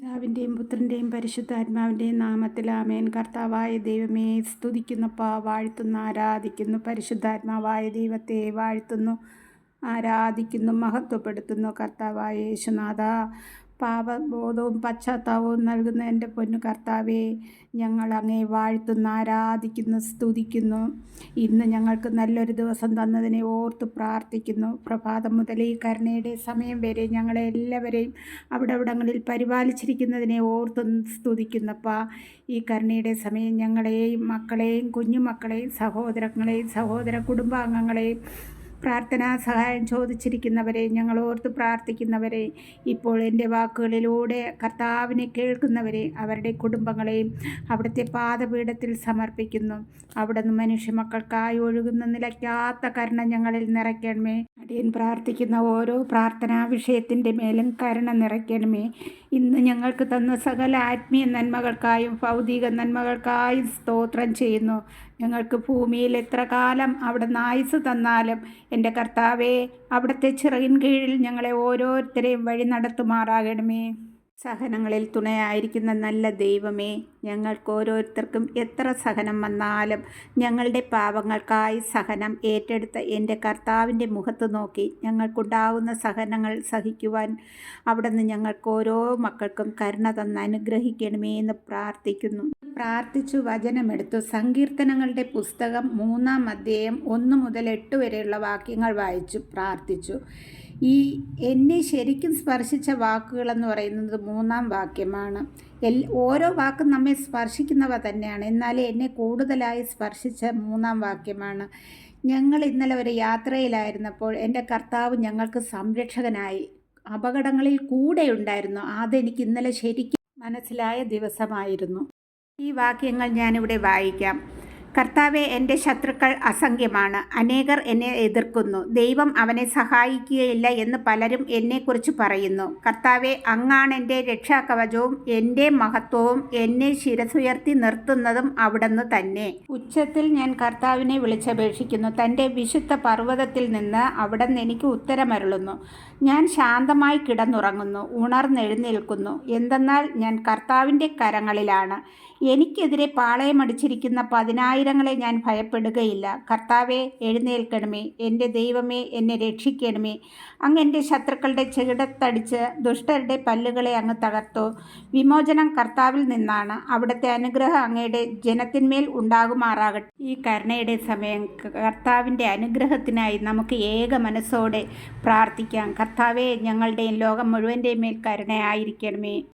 പിതാവിൻ്റെയും പുത്രൻ്റെയും പരിശുദ്ധാത്മാവിൻ്റെയും നാമത്തിൽ ആമേൻ. കർത്താവായ ദൈവമേ സ്തുതിക്കുന്നപ്പാ, വാഴ്ത്തുന്നു, ആരാധിക്കുന്നു. പരിശുദ്ധാത്മാവായ ദൈവത്തെ വാഴ്ത്തുന്നു, ആരാധിക്കുന്നു, മഹത്വപ്പെടുത്തുന്നു. കർത്താവായ യേശുനാഥ, പാപബോധവും പശ്ചാത്താപവും നൽകുന്ന എൻ്റെ പൊന്നു കർത്താവേ, ഞങ്ങൾ അങ്ങേ വാഴ്ത്തുന്നു, ആരാധിക്കുന്നു, സ്തുതിക്കുന്നു. ഇന്ന് ഞങ്ങൾക്ക് നല്ലൊരു ദിവസം തന്നതിനെ ഓർത്ത് പ്രാർത്ഥിക്കുന്നു. പ്രഭാതം മുതൽ ഈ കരുണയുടെ സമയം വരെ ഞങ്ങളെ എല്ലാവരെയും അവിടങ്ങളിൽ പരിപാലിച്ചിരിക്കുന്നതിനെ ഓർത്ത് സ്തുതിക്കുന്നപ്പാ. ഈ കരുണയുടെ സമയം ഞങ്ങളെയും മക്കളെയും കുഞ്ഞുമക്കളെയും സഹോദരങ്ങളെയും സഹോദര കുടുംബാംഗങ്ങളെയും പ്രാർത്ഥനാ സഹായം ചോദിച്ചിരിക്കുന്നവരെ, ഞങ്ങളോർത്ത് പ്രാർത്ഥിക്കുന്നവരെ, ഇപ്പോൾ എൻ്റെ വാക്കുകളിലൂടെ കർത്താവിനെ കേൾക്കുന്നവരെ, അവരുടെ കുടുംബങ്ങളെയും അവിടുത്തെ പാദപീഠത്തിൽ സമർപ്പിക്കുന്നു. അവിടുന്ന് മനുഷ്യ മക്കൾക്കായി ഒഴുകുന്ന നിലയ്ക്കാത്ത കരുണ ഞങ്ങളിൽ നിറയ്ക്കണമേ. അടിയൻ പ്രാർത്ഥിക്കുന്ന ഓരോ പ്രാർത്ഥനാ വിഷയത്തിൻ്റെ മേലും കരുണ നിറയ്ക്കണമേ. ഇന്ന് ഞങ്ങൾക്ക് തന്ന സകല ആത്മീയ നന്മകൾക്കായും ഭൗതിക നന്മകൾക്കായും സ്തോത്രം ചെയ്യുന്നു. ഞങ്ങൾക്ക് ഭൂമിയിൽ എത്ര കാലം അവിടുന്ന് ആയുസ് തന്നാലും എൻ്റെ കർത്താവേ, അവിടുത്തെ ചിറകിൻ കീഴിൽ ഞങ്ങളെ ഓരോരുത്തരെയും വഴി നടത്തുമാറാകണമേ. സഹനങ്ങളിൽ തുണയായിരിക്കുന്ന നല്ല ദൈവമേ, ഞങ്ങൾക്ക് ഓരോരുത്തർക്കും എത്ര സഹനം വന്നാലും ഞങ്ങളുടെ പാപങ്ങൾക്കായി സഹനം ഏറ്റെടുത്ത എൻ്റെ കർത്താവിൻ്റെ മുഖത്ത് നോക്കി ഞങ്ങൾക്കുണ്ടാകുന്ന സഹനങ്ങൾ സഹിക്കുവാൻ അവിടുന്ന് ഞങ്ങൾക്ക് ഓരോ മക്കൾക്കും കരുണ തന്ന് അനുഗ്രഹിക്കണമേ എന്ന് പ്രാർത്ഥിക്കുന്നു. പ്രാർത്ഥിച്ചു വചനമെടുത്തു. സങ്കീർത്തനങ്ങളുടെ പുസ്തകം 3-ാം അധ്യായം 1 മുതൽ 8 വരെയുള്ള വാക്യങ്ങൾ വായിച്ചു പ്രാർത്ഥിച്ചു. എന്നെ ശരിക്കും സ്പർശിച്ച വാക്കുകളെന്ന് പറയുന്നത് 3-ാം വാക്യമാണ്. ഓരോ വാക്കും നമ്മെ സ്പർശിക്കുന്നവ തന്നെയാണ്, എന്നാൽ എന്നെ കൂടുതലായി സ്പർശിച്ച 3-ാം വാക്യമാണ്. ഞങ്ങൾ ഇന്നലെ ഒരു യാത്രയിലായിരുന്നപ്പോൾ എൻ്റെ കർത്താവ് ഞങ്ങൾക്ക് സംരക്ഷകനായി അപകടങ്ങളിൽ കൂടെ ഉണ്ടായിരുന്നു. അതെനിക്ക് ഇന്നലെ ശരിക്കും മനസ്സിലായ ദിവസമായിരുന്നു. ഈ വാക്യങ്ങൾ ഞാനിവിടെ വായിക്കാം. കർത്താവെ, എൻ്റെ ശത്രുക്കൾ അസംഖ്യമാണ്, അനേകർ എന്നെ എതിർക്കുന്നു. ദൈവം അവനെ സഹായിക്കുകയില്ല എന്ന് പലരും എന്നെക്കുറിച്ച് പറയുന്നു. കർത്താവെ, അങ്ങാണ് എൻ്റെ രക്ഷാകവചവും എൻ്റെ മഹത്വവും. എന്നെ ശിരസുയർത്തി നിർത്തുന്നതും അവിടുന്ന് തന്നെ. ഉച്ചത്തിൽ ഞാൻ കർത്താവിനെ വിളിച്ചപേക്ഷിക്കുന്നു. തൻ്റെ വിശുദ്ധ പർവ്വതത്തിൽ നിന്ന് അവിടുന്ന് എനിക്ക് ഉത്തരമരുളുന്നു. ഞാൻ ശാന്തമായി കിടന്നുറങ്ങുന്നു, ഉണർന്നെഴുന്നേൽക്കുന്നു. എന്തെന്നാൽ ഞാൻ കർത്താവിൻ്റെ കരങ്ങളിലാണ്. എനിക്കെതിരെ പാളയമടിച്ചിരിക്കുന്ന 10,000-ങ്ങളെ ഞാൻ ഭയപ്പെടുകയില്ല. കർത്താവെ, എഴുന്നേൽക്കണമേ. എൻ്റെ ദൈവമേ, എന്നെ രക്ഷിക്കണമേ. അങ്ങ് എൻ്റെ ശത്രുക്കളുടെ ചെകിടത്തടിച്ച് ദുഷ്ടരുടെ പല്ലുകളെ അങ്ങ് തകർത്തു. വിമോചനം കർത്താവിൽ നിന്നാണ്. അവിടുത്തെ അനുഗ്രഹം അങ്ങയുടെ ജനത്തിന്മേൽ ഉണ്ടാകുമാറാകട്ടെ. ഈ കരുണയുടെ സമയം കർത്താവിൻ്റെ അനുഗ്രഹത്തിനായി നമുക്ക് ഏക മനസ്സോടെ പ്രാർത്ഥിക്കാം. കർത്താവെ, ഞങ്ങളുടെയും ലോകം മുഴുവൻ്റെയും മേൽ കരുണയായിരിക്കണമേ.